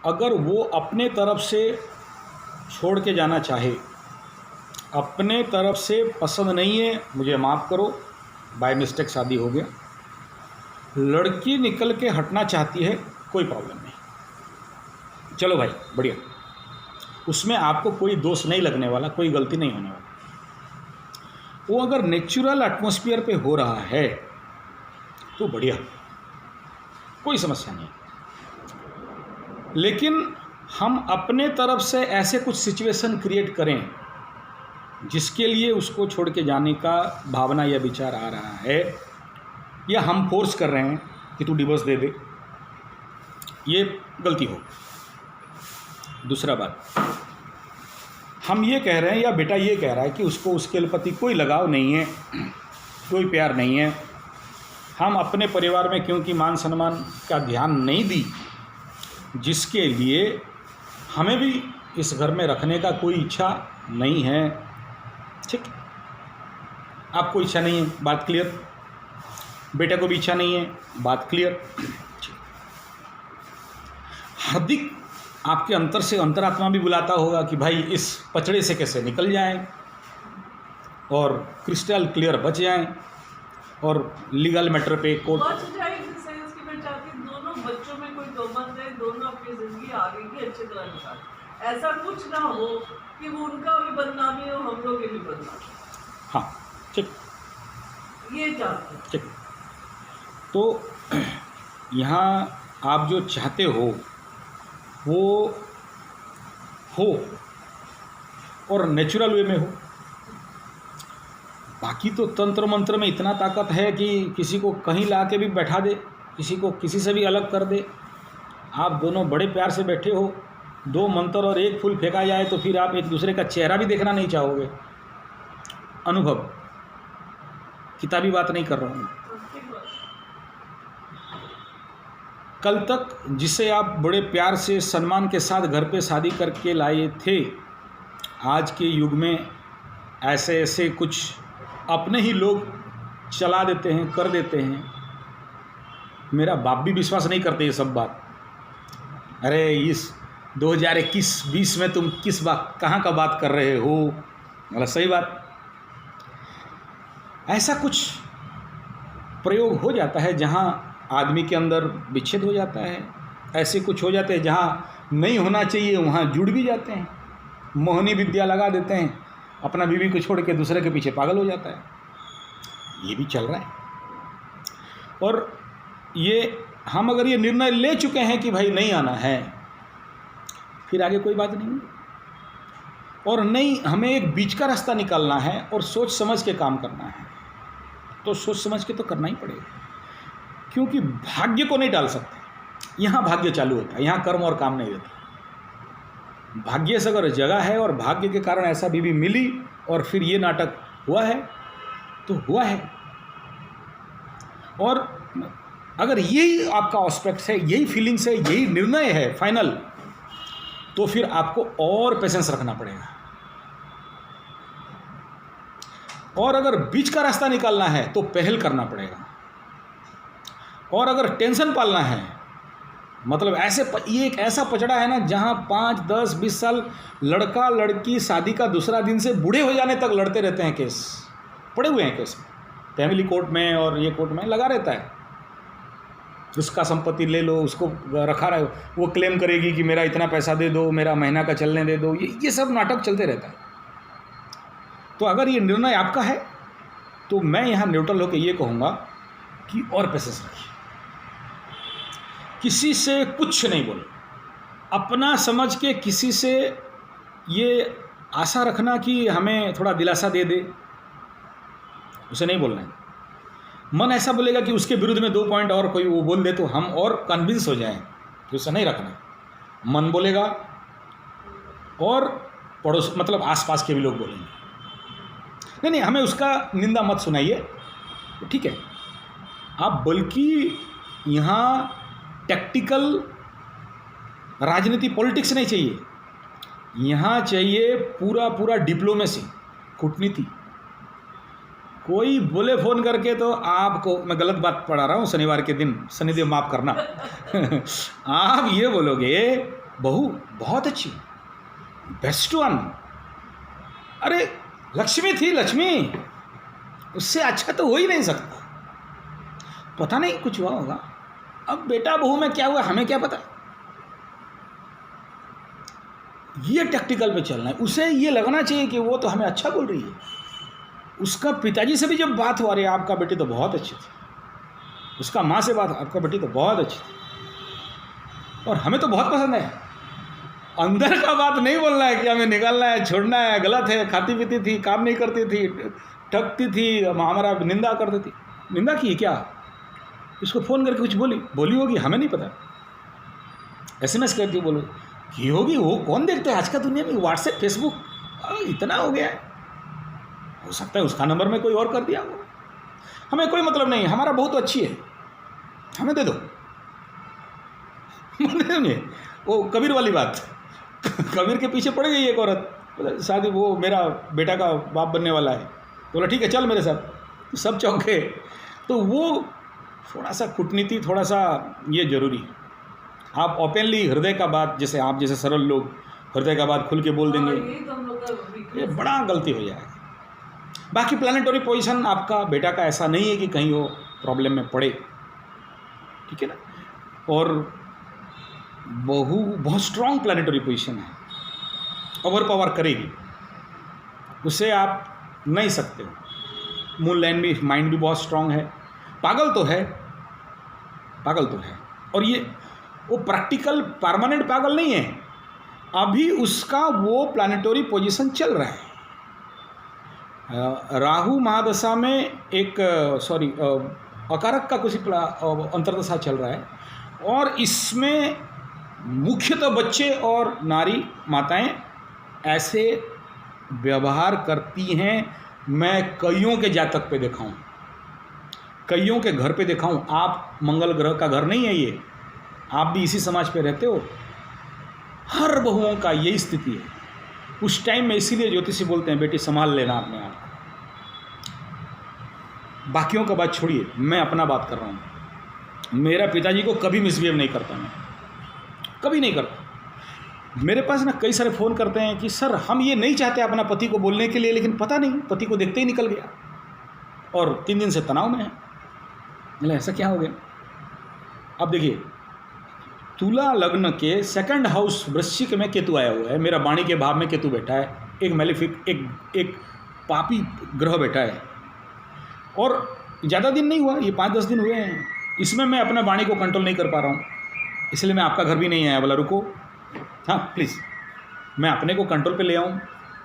अगर वो अपने तरफ से छोड़ के जाना चाहे, अपने तरफ से पसंद नहीं है, मुझे माफ़ करो, बाय मिस्टेक शादी हो गया, लड़की निकल के हटना चाहती है, कोई प्रॉब्लम नहीं, चलो भाई बढ़िया, उसमें आपको कोई दोष नहीं लगने वाला, कोई गलती नहीं होने वाली। वो अगर नेचुरल एटमॉस्फेयर पे हो रहा है तो बढ़िया, कोई समस्या नहीं। लेकिन हम अपने तरफ से ऐसे कुछ सिचुएशन क्रिएट करें जिसके लिए उसको छोड़ के जाने का भावना या विचार आ रहा है, या हम फोर्स कर रहे हैं कि तू डिवोर्स दे दे, ये गलती हो। दूसरा बात, हम ये कह रहे हैं या बेटा ये कह रहा है कि उसको उसके प्रति कोई लगाव नहीं है, कोई प्यार नहीं है, हम अपने परिवार में क्योंकि मान सम्मान का ध्यान नहीं दी, जिसके लिए हमें भी इस घर में रखने का कोई इच्छा नहीं है, ठीक, आपको इच्छा नहीं है, बात क्लियर, बेटे को भी इच्छा नहीं है, बात क्लियर। हार्दिक आपके अंतर से अंतरात्मा भी बुलाता होगा कि भाई इस पचड़े से कैसे निकल जाएं और क्रिस्टल क्लियर बच जाएं और लीगल मैटर पे कोर्ट दोनों बच्चों में कोई तोहमत है, दोनों अपनी जिंदगी आगे की अच्छी तरह निकालें, ऐसा कुछ ना हो कि वो उनका भी बदनामी हो, हम लोग की भी बदनामी। हाँ ठीक, ये चाहते हैं। ठीक, तो यहाँ आप जो चाहते हो वो हो और नेचुरल वे में हो। बाकी तो तंत्र मंत्र में इतना ताकत है कि किसी को कहीं ला के भी बैठा दे, किसी को किसी से भी अलग कर दे। आप दोनों बड़े प्यार से बैठे हो, दो मंत्र और एक फूल फेंका जाए तो फिर आप एक दूसरे का चेहरा भी देखना नहीं चाहोगे। अनुभव, किताबी बात नहीं कर रहा हूँ। कल तक जिसे आप बड़े प्यार से सम्मान के साथ घर पे शादी करके लाए थे, आज के युग में ऐसे ऐसे कुछ अपने ही लोग चला देते हैं, कर देते हैं। मेरा बाप भी विश्वास नहीं करते ये सब बात। अरे इस 2021-20 में तुम किस बात, कहाँ का बात कर रहे हो? मतलब सही बात, ऐसा कुछ प्रयोग हो जाता है जहाँ आदमी के अंदर विच्छेद हो जाता है। ऐसे कुछ हो जाते हैं जहाँ नहीं होना चाहिए वहाँ जुड़ भी जाते हैं, मोहनी विद्या लगा देते हैं, अपना बीवी को छोड़ के दूसरे के पीछे पागल हो जाता है। ये भी चल रहा है। और ये हम अगर ये निर्णय ले चुके हैं कि भाई नहीं आना है, फिर आगे कोई बात नहीं। और नहीं, हमें एक बीच का रास्ता निकालना है और सोच समझ के काम करना है, तो सोच समझ के तो करना ही पड़ेगा, क्योंकि भाग्य को नहीं टाल सकते। यहाँ भाग्य चालू होता है, यहाँ कर्म और काम नहीं देता। भाग्य से अगर जगह है और भाग्य के कारण ऐसा बीवी मिली और फिर ये नाटक हुआ है तो हुआ है। और अगर यही आपका ऑस्पेक्ट है, यही फीलिंग्स है, यही निर्णय है फाइनल, तो फिर आपको और पेशेंस रखना पड़ेगा। और अगर बीच का रास्ता निकालना है तो पहल करना पड़ेगा। और अगर टेंशन पालना है, मतलब ऐसे ये एक ऐसा पचड़ा है ना जहाँ 5, 10, 20 साल लड़का लड़की शादी का दूसरा दिन से बूढ़े हो जाने तक लड़ते रहते हैं, केस पड़े हुए हैं, केस फैमिली कोर्ट में और ये कोर्ट में लगा रहता है। उसका संपत्ति ले लो, उसको रखा रहे, वो क्लेम करेगी कि मेरा इतना पैसा दे दो, मेरा महीना का चलने दे दो, ये सब नाटक चलते रहता है। तो अगर ये निर्णय आपका है तो मैं यहाँ न्यूट्रल होकर ये कहूँगा कि और पेशेंस रखिए, किसी से कुछ नहीं बोलो, अपना समझ के किसी से ये आशा रखना कि हमें थोड़ा दिलासा दे दे, उसे नहीं बोलना है। मन ऐसा बोलेगा कि उसके विरुद्ध में 2 पॉइंट और कोई वो बोल दे तो हम और कन्विंस हो जाएं, कि उसे नहीं रखना। मन बोलेगा और पड़ोस, मतलब आसपास के भी लोग बोलेंगे, नहीं हमें उसका निंदा मत सुनाइए, ठीक है आप, बल्कि यहाँ टैक्टिकल राजनीति, पॉलिटिक्स नहीं चाहिए, यहाँ चाहिए पूरा डिप्लोमेसी, कूटनीति। कोई बोले फ़ोन करके तो आपको, मैं गलत बात पढ़ा रहा हूँ, शनिवार के दिन, शनिदेव माफ़ करना आप ये बोलोगे बहू बहुत अच्छी, बेस्ट वन। अरे लक्ष्मी थी, लक्ष्मी, उससे अच्छा तो हो ही नहीं सकता। पता नहीं कुछ हुआ होगा। अब बेटा बहू में क्या हुआ हमें क्या पता। ये टैक्टिकल पे चलना है। उसे ये लगना चाहिए कि वो तो हमें अच्छा बोल रही है। उसका पिताजी से भी जब बात हुआ, अरे आपका बेटी तो बहुत अच्छी थी, उसका माँ से बात, आपका बेटी तो बहुत अच्छी थी और हमें तो बहुत पसंद है। अंदर का बात नहीं बोलना है कि हमें निकालना है, छोड़ना है, गलत है, खाती पीती थी, काम नहीं करती थी, ठगती थी, हमारा निंदा करती थी। निंदा की क्या? इसको फ़ोन करके कुछ बोली होगी, हमें नहीं पता। SMS करके बोलो की होगी। वो कौन देखता है आज का दुनिया में? व्हाट्सएप, फेसबुक इतना हो गया है। हो सकता है उसका नंबर में कोई और कर दिया हो। हमें कोई मतलब नहीं, हमारा बहुत अच्छी है, हमें दे दो। वो कबीर वाली बात, कबीर के पीछे पड़ गई एक औरत, शादी, वो मेरा बेटा का बाप बनने वाला है, बोला ठीक है चल मेरे साथ, तो सब चौंके। तो वो थोड़ा सा कूटनीति, थोड़ा सा ये जरूरी है। आप ओपनली हृदय का बात, जैसे आप जैसे सरल लोग हृदय का बात खुल के बोल देंगे, यही तो हम लोग का weakness ये बड़ा गलती हो जाएगा। बाकी प्लानिटरी पोजीशन आपका बेटा का ऐसा नहीं है कि कहीं वो प्रॉब्लम में पड़े, ठीक है ना। और बहू बहुत स्ट्रांग प्लानिटरी पोजीशन है, ओवर पावर करेगी, उसे आप नहीं सकते हो। मून लाइन भी, माइंड भी बहुत स्ट्रांग है। पागल तो है, पागल तो है। और ये वो प्रैक्टिकल परमानेंट पागल नहीं है, अभी उसका वो प्लानिटरी पोजीशन चल रहा है। राहु महादशा में एक अकारक का कुछ अंतर्दशा चल रहा है, और इसमें मुख्यतः बच्चे और नारी माताएं ऐसे व्यवहार करती हैं। मैं कईयों के जातक पे देखा हूँ, कईयों के घर पे देखा हूँ। आप मंगल ग्रह का घर नहीं है ये, आप भी इसी समाज पे रहते हो। हर बहुओं का यही स्थिति है उस टाइम में। इसीलिए ज्योतिषी बोलते हैं बेटी संभाल लेना अपने आप को। बाकियों का बात छोड़िए, मैं अपना बात कर रहा हूँ। मेरा पिताजी को कभी मिसबिहेव नहीं करता, मैं कभी नहीं करता। मेरे पास ना कई सारे फ़ोन करते हैं कि सर हम ये नहीं चाहते अपना पति को बोलने के लिए, लेकिन पता नहीं पति को देखते ही निकल गया और 3 दिन से तनाव में है। बोले ऐसा क्या हो गया? अब देखिए, तुला लग्न के सेकंड हाउस वृश्चिक में केतु आया हुआ है, मेरा वाणी के भाव में केतु बैठा है, एक मैलिफिक, एक पापी ग्रह बैठा है, और ज़्यादा दिन नहीं हुआ, ये 5-10 दिन हुए हैं। इसमें मैं अपना वाणी को कंट्रोल नहीं कर पा रहा हूँ, इसलिए मैं आपका घर भी नहीं आया। बोला रुको, हाँ प्लीज़ मैं अपने को कंट्रोल पे ले आऊँ।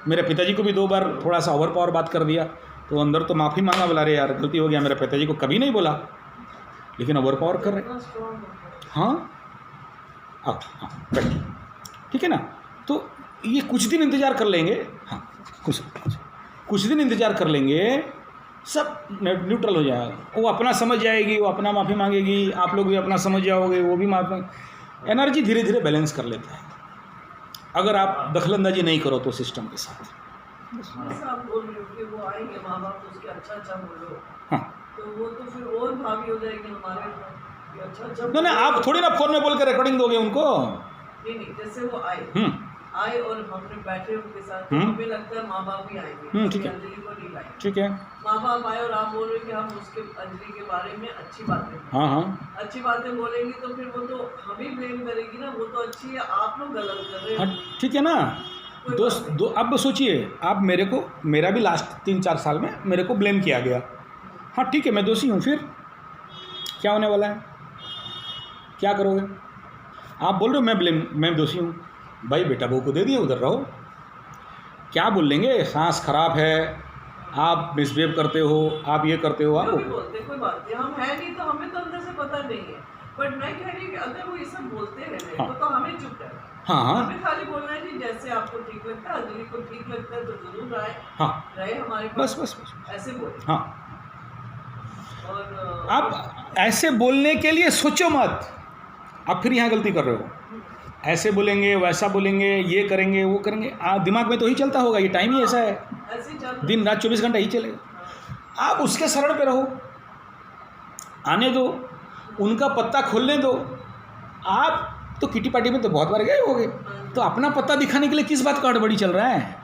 मेरे पिताजी को भी 2 बार थोड़ा सा ओवर पावर बात कर दिया, तो अंदर तो माफ़ी मांगा, बोला रे यार गलती हो गया, मेरे पिताजी को कभी नहीं बोला, लेकिन ओवर पावर कर रहे। इतना strong है। हाँ हाँ बैठ, ठीक है ना। तो ये कुछ दिन इंतज़ार कर लेंगे, हाँ कुछ दिन इंतज़ार कर लेंगे, सब न्यूट्रल हो जाएगा। वो अपना समझ जाएगी, वो अपना माफ़ी मांगेगी, आप लोग भी अपना समझ जाओगे, वो भी माफ़ी। एनर्जी धीरे धीरे बैलेंस कर लेता है अगर आप दखलंदाजी नहीं करो तो सिस्टम के साथ। जैसे आप बोल रहे हो कि वो आएंगे माँ बाप, उसके अच्छा बोलो, हाँ तो वो तो फिर और भाभी हो जाएगी हमारे ऊपर कि अच्छा नहीं, आप थोड़ी ना फ़ोन में बोल के रिकॉर्डिंग दोगे उनको। नहीं, जैसे वो आए और हमने बैठे उनके साथ, तो हमें लगता है माँ बाप भी आएंगे, ठीक है, अंजलि को नहीं लाए, ठीक है। माँ बाप आए और आप बोल रहे हो कि हम उसके अंजलि के बारे में अच्छी बातें, हाँ अच्छी बातें बोलेंगी, तो फिर वो तो हमें ब्लेम करेगी ना, वो तो अच्छी है, आप लोग गलत कर रहे हाँ हो। ठीक है ना। अब सोचिए, आप मेरा भी लास्ट 3-4 साल में मेरे को ब्लेम किया गया। हाँ ठीक है, मैं दोषी हूँ, फिर क्या होने वाला है? क्या करोगे? आप बोल रहे हो मैं दोषी हूँ, भाई बेटा बहू को दे दिए, उधर रहो। क्या बोल लेंगे? सांस खराब है, आप मिसबिहेव करते हो, आप ये करते हो, आप बोलते कोई बात नहीं, हम है नहीं तो हमें तो अंदर से पता नहीं है, बट मैं कह रही हूँ कि अगर वो ये सब बोलते रहे हाँ। तो हमें चुप रहना, हाँ हमें खाली बोलना है जी जैसे आपको ठीक लगता है, अंजलि को ठीक लगता है तो जरूर आए, हाँ रहे हमारे बस पास, बस ऐसे बोले। हाँ। और आप ऐसे बोलने के लिए सोचो मत, आप फिर यहाँ गलती कर रहे हो। ऐसे बोलेंगे, वैसा बोलेंगे, ये करेंगे, वो करेंगे, दिमाग में तो ही चलता होगा, ये टाइम ही ऐसा है, ऐसे ही चल दिन रात 24 घंटा ही चलेगा। आप उसके शरण पे रहो, आने दो, उनका पत्ता खोलने दो। आप तो किटी पार्टी में तो बहुत बार गए होगे, तो अपना पत्ता दिखाने के लिए किस बात का हड़बड़ी चल रहा है?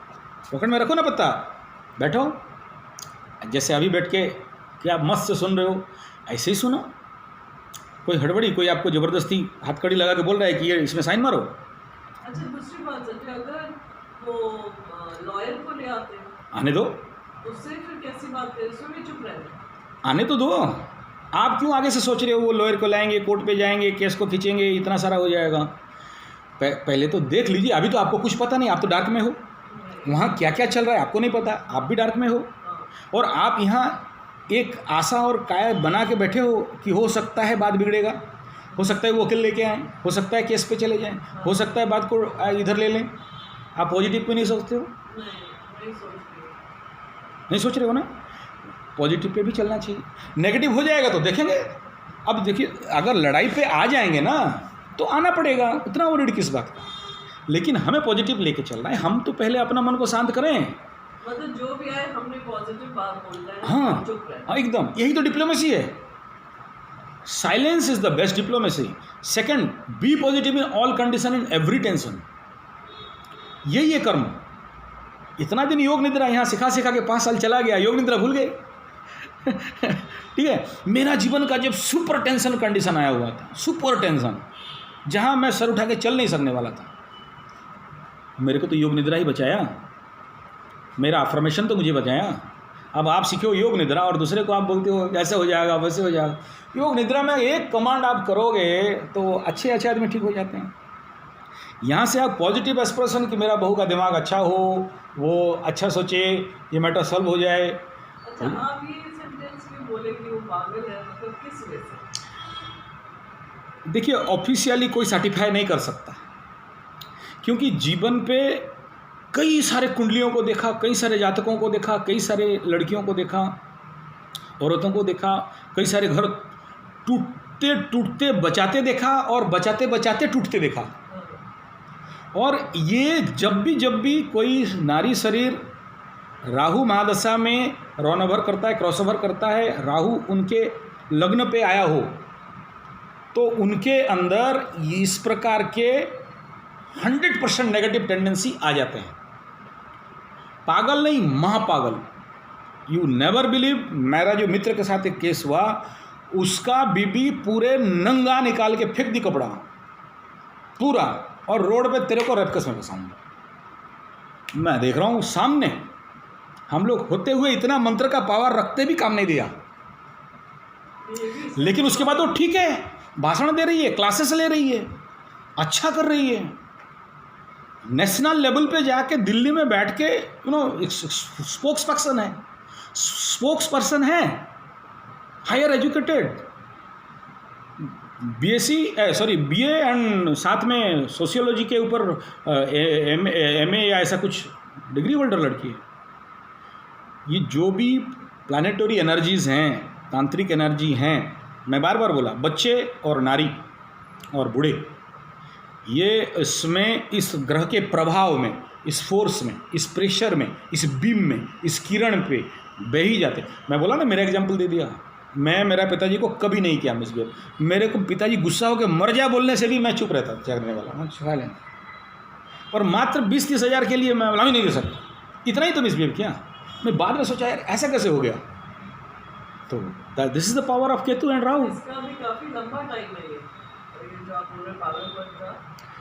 पकड़ में रखो ना पत्ता, बैठो। जैसे अभी बैठ के क्या मस्त से सुन रहे हो, ऐसे ही सुनो। कोई हड़बड़ी, कोई आपको ज़बरदस्ती हथकड़ी लगा के बोल रहा है कि ये इसमें साइन मारो। अच्छा, दूसरी बात सर, अगर वो लॉयर को ले आते हैं आने दो, उससे फिर कैसी बात है, उसमें भी चुप रहना। आने तो दो। आप क्यों आगे से सोच रहे हो वो लॉयर को लाएंगे, कोर्ट पे जाएंगे, केस को खींचेंगे, इतना सारा हो जाएगा? पहले तो देख लीजिए। अभी तो आपको कुछ पता नहीं, आप तो डार्क में हो। वहाँ क्या क्या चल रहा है आपको नहीं पता, आप भी डार्क में हो। और आप यहाँ एक आशा और काया बना के बैठे हो कि हो सकता है बात बिगड़ेगा, हो सकता है वो वकील लेके आएँ, हो सकता है केस पे चले जाएं, हो सकता है बात को इधर ले लें। आप पॉजिटिव पे नहीं सोचते हो? नहीं सोच रहे हो ना? पॉजिटिव पे भी चलना चाहिए। नेगेटिव हो जाएगा तो देखेंगे। अब देखिए, अगर लड़ाई पे आ जाएंगे ना तो आना पड़ेगा, उतना वरीड किस बात का। लेकिन हमें पॉजिटिव लेके चलना है। हम तो पहले अपना मन को शांत करें। मतलब जो भी आए हमने पॉजिटिव बात बोलना है, हाँ चुप रहना। हाँ, एकदम यही तो डिप्लोमेसी है। Silence is the best diplomacy. Second, be positive in all condition, in every tension. यही है कर्म। इतना दिन योग निद्रा यहाँ सिखा सिखा के 5 साल चला गया, योग निद्रा भूल गए। ठीक है, मेरा जीवन का जब सुपर टेंशन कंडीशन आया हुआ था, सुपर टेंशन, जहाँ मैं सर उठा के चल नहीं सकने वाला था, मेरे को तो योग निद्रा ही बचाया। मेरा अफर्मेशन तो मुझे बचाया। अब आप सीखो योग निद्रा और दूसरे को आप बोलते हो ऐसे हो जाएगा वैसे हो जाएगा। योग निद्रा में एक कमांड आप करोगे तो अच्छे अच्छे आदमी ठीक हो जाते हैं। यहाँ से आप पॉजिटिव एक्सप्रेशन कि मेरा बहू का दिमाग अच्छा हो, वो अच्छा सोचे, ये मैटर सॉल्व हो जाए। अच्छा, आप ये सेंटेंस भी बोले कि वो पागल है, मतलब किस वजह से? देखिए, ऑफिशियली कोई सर्टिफाई नहीं कर सकता, क्योंकि जीवन पे कई सारे कुंडलियों को देखा, कई सारे जातकों को देखा, कई सारे लड़कियों को देखा, औरतों को देखा, कई सारे घर टूटते टूटते बचाते देखा और बचाते बचाते टूटते देखा। और ये जब भी कोई नारी शरीर राहु महादशा में रौन ओवर करता है, क्रॉस ओवर करता है, राहु उनके लग्न पे आया हो, तो उनके अंदर इस प्रकार के 100% नेगेटिव टेंडेंसी आ जाते हैं। पागल नहीं, महापागल। यू नेवर बिलीव, मेरा जो मित्र के साथ एक केस हुआ, उसका बीबी पूरे नंगा निकाल के फेंक दी कपड़ा पूरा, और रोड पे तेरे को रैपकस में फंसाऊंगा। मैं देख रहा हूँ सामने, हम लोग होते हुए इतना मंत्र का पावर रखते भी काम नहीं दिया। लेकिन उसके बाद वो ठीक है, भाषण दे रही है, क्लासेस ले रही है, अच्छा कर रही है। नेशनल लेवल पे जाके दिल्ली में बैठ के एक स्पोक्स पर्सन है, हायर एजुकेटेड, बीए एंड साथ में सोशियोलॉजी के ऊपर एमए या ऐसा कुछ डिग्री होल्डर लड़की है। ये जो भी प्लानेटरी एनर्जीज़ हैं, तांत्रिक एनर्जी हैं, मैं बार बार बोला, बच्चे और नारी और बूढ़े, ये इसमें इस ग्रह के प्रभाव में, इस फोर्स में, इस प्रेशर में, इस बीम में, इस किरण पे बह ही जाते। मैं बोला ना, मेरा एग्जाम्पल दे दिया। मैं मेरा पिताजी को कभी नहीं किया मिसबिहेव। मेरे को पिताजी गुस्सा होकर मर जा बोलने से भी मैं चुप रहता करने वाला, मैं छुपा लेना। और मात्र 20-30 हज़ार के लिए मैं नहीं दे सकता, इतना ही तो मिसबिहेव किया। मैं बाद में सोचा यार ऐसा कैसे हो गया। तो this is the power of Ketu and Rahu. इसका भी काफी लंबा टाइम है ये जो आप पूरे पागलपन का,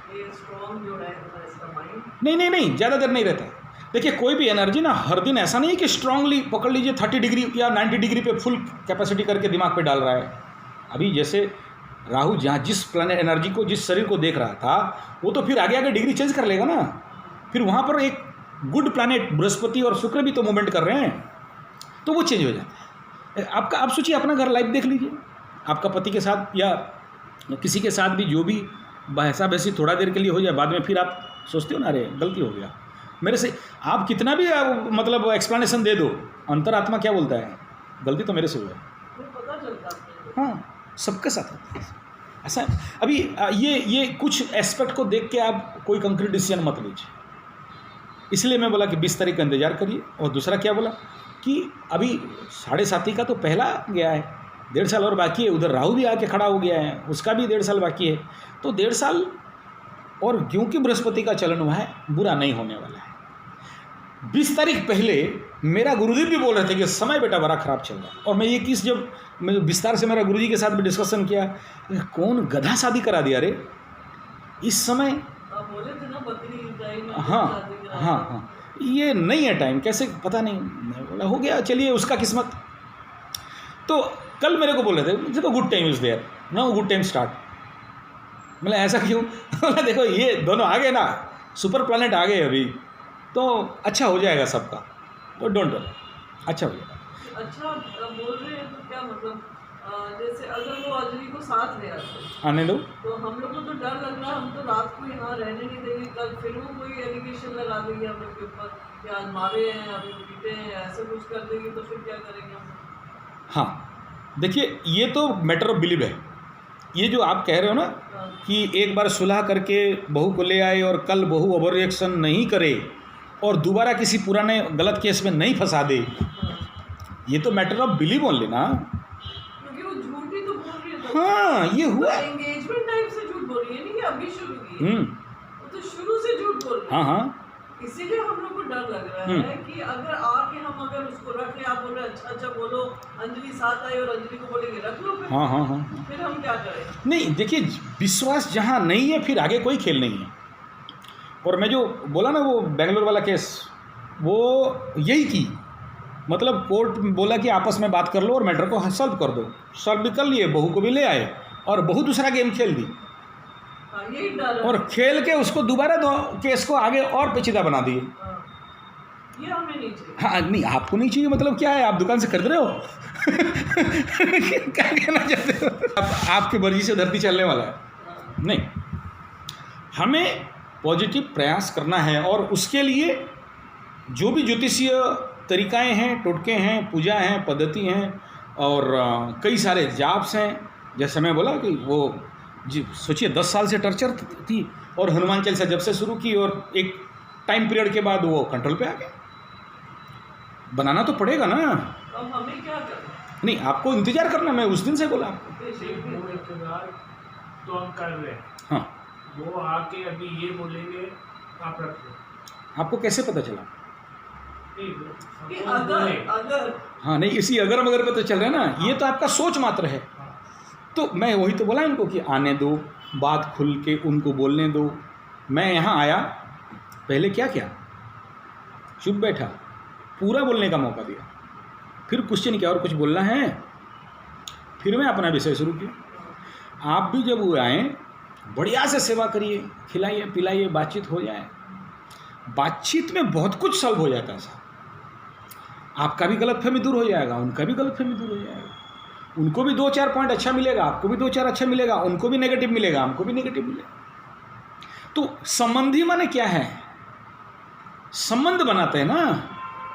ये स्ट्रॉन्ग जो है इसका माइंड नहीं, ज़्यादा देर नहीं रहता। देखिए, कोई भी एनर्जी ना हर दिन ऐसा नहीं है कि स्ट्रांगली पकड़ लीजिए 30 डिग्री या 90 डिग्री पे फुल कैपेसिटी करके दिमाग पे डाल रहा है। अभी जैसे राहु जहाँ जिस प्लैनेट एनर्जी को, जिस शरीर को देख रहा था, वो तो फिर आगे डिग्री चेंज कर लेगा ना। फिर वहाँ पर एक गुड प्लैनेट बृहस्पति और शुक्र भी तो मूवमेंट कर रहे हैं, तो वो चेंज हो जाता है। आपका, आप सोचिए अपना घर लाइफ देख लीजिए, आपका पति के साथ या किसी के साथ भी जो भी बहसा बहसी थोड़ा देर के लिए हो जाए, बाद में फिर आप सोचते हो ना, अरे गलती हो गया मेरे से। आप कितना भी मतलब एक्सप्लेनेशन दे दो, अंतरात्मा क्या बोलता है, गलती तो मेरे से हुआ है। पता चलता है। हाँ, सबके साथ होता है ऐसा। अभी ये कुछ एस्पेक्ट को देख के आप कोई कंक्रीट डिसीजन मत लीजिए। इसलिए मैं बोला कि 20 तारीख का इंतजार करिए। और दूसरा क्या बोला कि अभी 7.5 का तो पहला गया है, 1.5 साल और बाकी है। उधर राहु भी आके खड़ा हो गया है, उसका भी 1.5 साल बाकी है। तो 1.5 साल और क्योंकि बृहस्पति का चलन हुआ है, बुरा नहीं होने वाला है। 20 तारीख पहले मेरा गुरुदेव भी बोल रहे थे कि समय बेटा बड़ा खराब चल रहा है। और मैं ये किस जब मैं विस्तार से मेरा गुरुजी के साथ भी डिस्कशन किया, कौन गधा शादी करा दिया रे इस समय। आप बोले थे ना बकरी टाइम। हाँ, ये नहीं है टाइम, कैसे पता नहीं। मैं बोला हो गया, चलिए उसका किस्मत। तो कल मेरे को बोल रहे थे देखो good time is there no, good time start. मतलब ऐसा क्यों? बोला देखो ये दोनों आ गए ना, सुपर प्लैनेट आ गए अभी, तो अच्छा हो जाएगा सबका, तो डोंट वरी, अच्छा हो जाएगा। अच्छा बोल रहे हैं तो क्या मतलब, जैसे अगर वो अंजलि को साथ ले आते आने दो। तो हम लोग को तो डर लग रहा है, हम तो रात को यहाँ रहने नहीं देंगे, कल फिर वो कोई एलिगेशन लगा देगी हम लोग के ऊपर कि आज मारे हैं, अभी पीटे हैं, ऐसे कुछ कर देगी तो फिर क्या करेंगे हम? हाँ देखिए, ये तो मैटर ऑफ बिलीव है। ये जो आप कह रहे हो ना कि एक बार सुलह करके बहू को ले आए और कल बहू ओवर रिएक्शन नहीं करे और दोबारा किसी पुराने गलत केस में नहीं फंसा दे, ये तो मैटर ऑफ बिलीव ओनली ना। क्योंकि वो झूठ ही तो बोल रही है। हाँ ये हुआ। एंगेजमेंट टाइम से झूठ बोल रही है, नहीं कि अभी शुरू की है। वो तो शुरू से झूठ बोल रही है। हाँ, इसीलिए हम लोग को डर लग रहा है कि अगर आके हम अगर उसको रख ले, आप बोल रहे अच्छा बोलो, अंजलि साथ आई और अंजलि को बोलेंगे रख लो, फिर हम क्या करें? नहीं देखिए, विश्वास जहाँ नहीं है फिर आगे कोई खेल नहीं है। और मैं जो बोला ना वो बेंगलोर वाला केस, वो यही की मतलब कोर्ट बोला कि आपस में बात कर लो और मैटर को सॉल्व कर दो, सॉल्व भी कर लिए, बहू को भी ले आए और बहू दूसरा गेम खेल दी यही डर है। और खेल के उसको दोबारा केस को आगे और पेचीदा बना दिए। ये हमें नहीं चाहिए। हाँ नहीं, आपको नहीं चाहिए मतलब क्या है, आप दुकान से खरीद रहे हो क्या कहना चाहते हो? आपकी मर्जी से धरती चलने वाला है? नहीं, हमें पॉजिटिव प्रयास करना है और उसके लिए जो भी ज्योतिषीय तरीकाएं हैं, टोटके हैं, पूजा हैं, पद्धति हैं और कई सारे जाप्स हैं। जैसे मैं बोला कि वो जी सोचिए 10 साल से टर्चर थी और हनुमान चालीसा जब से शुरू की और एक टाइम पीरियड के बाद वो कंट्रोल पे आ गया। बनाना तो पड़ेगा ना। अब हमें क्या करना? नहीं, आपको इंतजार करना, मैं उस दिन से बोला आपको। वो इंतजार तो हम कर रहे हैं। हाँ, वो आके अभी ये बोलेंगे आप रख लो। आपको कैसे पता चला? कि अगर हाँ नहीं, इसी अगर मगर पे तो चल रहा है ना। ये तो आपका सोच मात्र है। तो मैं वही तो बोला इनको कि आने दो, बात खुल के उनको बोलने दो। मैं यहाँ आया, पहले क्या किया, चुप बैठा, पूरा बोलने का मौका दिया, फिर क्वेश्चन किया और कुछ बोलना है, फिर मैं अपना विषय शुरू किया। आप भी जब हुए आएँ, बढ़िया से सेवा करिए, खिलाइए पिलाइए, बातचीत हो जाए। बातचीत में बहुत कुछ सॉल्व हो जाता है साहब। आपका भी गलतफहमी दूर हो जाएगा, उनका भी गलतफहमी दूर हो जाएगा। उनको भी 2-4 पॉइंट अच्छा मिलेगा, आपको भी 2-4 अच्छा मिलेगा, उनको भी नेगेटिव मिलेगा, हमको भी नेगेटिव मिलेगा। तो संबंधी माने क्या है? संबंध बनाते हैं ना,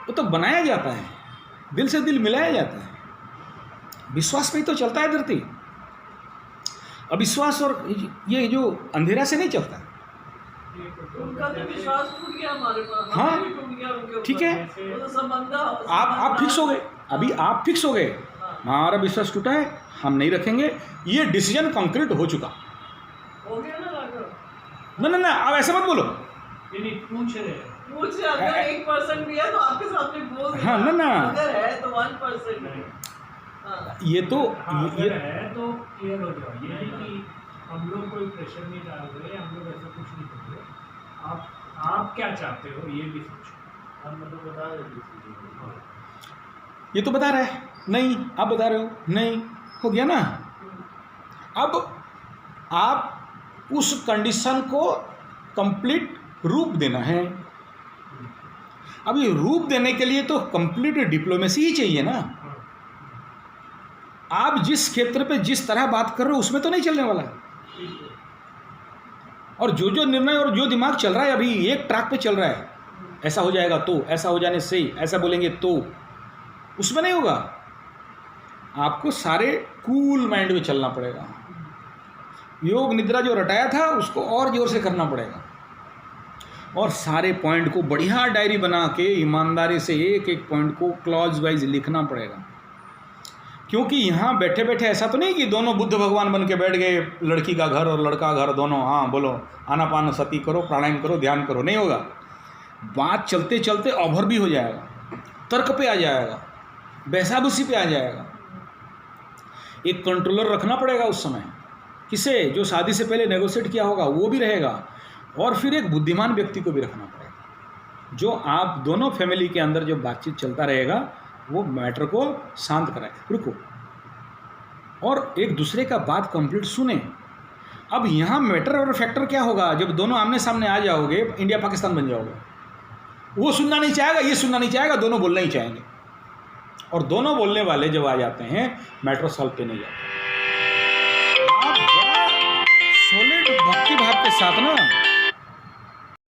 वो तो बनाया जाता है, दिल से दिल मिलाया जाता है। विश्वास में ही तो चलता है धरती। अविश्वास और ये जो अंधेरा से नहीं चलता। उनका तो विश्वास टूट गया हमारे पर, हाँ, हमें भी टूट गया उनके ऊपर। ठीक है, वो तो संबंध आप फिक्स हो गए, अभी आप फिक्स हो गए, हमारा विश्वास टूटा है, हम नहीं रखेंगे। ये डिसीजन कंक्रीट हो चुका। हो गया ना राघव? ना आप ऐसे मत बोलो। नहीं पूछ रहे हैं। मुझे अगर 1% भी है तो आपके सामने बोल देना। हाँ, ना अगर है तो 1% नहीं। हाँ। ये तो अगर है तो क्लियर हो जाओ। ये नहीं कि हम लोग कोई प्रेशर नहीं डाल रहे, हम लोग ऐसा कुछ नहीं कर रहे। आप क्या चाहते हो ये भी सोचो। हम मतलब बता रहे, ये तो बता रहा है नहीं, आप बता रहे हो नहीं, हो गया ना। अब आप उस कंडीशन को कंप्लीट रूप देना है। अब ये रूप देने के लिए तो कंप्लीट डिप्लोमेसी ही चाहिए ना। आप जिस क्षेत्र पे जिस तरह बात कर रहे हो उसमें तो नहीं चलने वाला। और जो निर्णय और जो दिमाग चल रहा है अभी एक ट्रैक पे चल रहा है, ऐसा हो जाएगा तो, ऐसा हो जाने से, ऐसा बोलेंगे तो, उसमें नहीं होगा। आपको सारे कूल माइंड में चलना पड़ेगा। योग निद्रा जो रटाया था उसको और जोर से करना पड़ेगा और सारे पॉइंट को बढ़िया डायरी बना के ईमानदारी से एक एक पॉइंट को क्लॉज वाइज लिखना पड़ेगा क्योंकि यहाँ बैठे बैठे ऐसा तो नहीं कि दोनों बुद्ध भगवान बन के बैठ गए, लड़की का घर और लड़का घर दोनों, हाँ बोलो आनापान सती करो, प्राणायाम करो, ध्यान करो, नहीं होगा। बात चलते चलते ओवर भी हो जाएगा, तर्क पे आ जाएगा, बहसाबुसी पे आ जाएगा। एक कंट्रोलर रखना पड़ेगा उस समय, किसे, जो शादी से पहले नेगोशिएट किया होगा वो भी रहेगा, और फिर एक बुद्धिमान व्यक्ति को भी रखना पड़ेगा, जो आप दोनों फैमिली के अंदर जो बातचीत चलता रहेगा वो मैटर को शांत कराए, रुको, और एक दूसरे का बात कंप्लीट सुने। अब यहाँ मैटर और फैक्टर क्या होगा, जब दोनों आमने सामने आ जाओगे, इंडिया पाकिस्तान बन जाओगे, वो सुनना नहीं चाहेगा, ये सुनना नहीं चाहेगा, दोनों बोलना ही चाहेंगे, और दोनों बोलने वाले जब आ जाते हैं मैटर सॉल्व पे नहीं जाते। आप बड़ा सॉलिड भक्ति भाव के साथ ना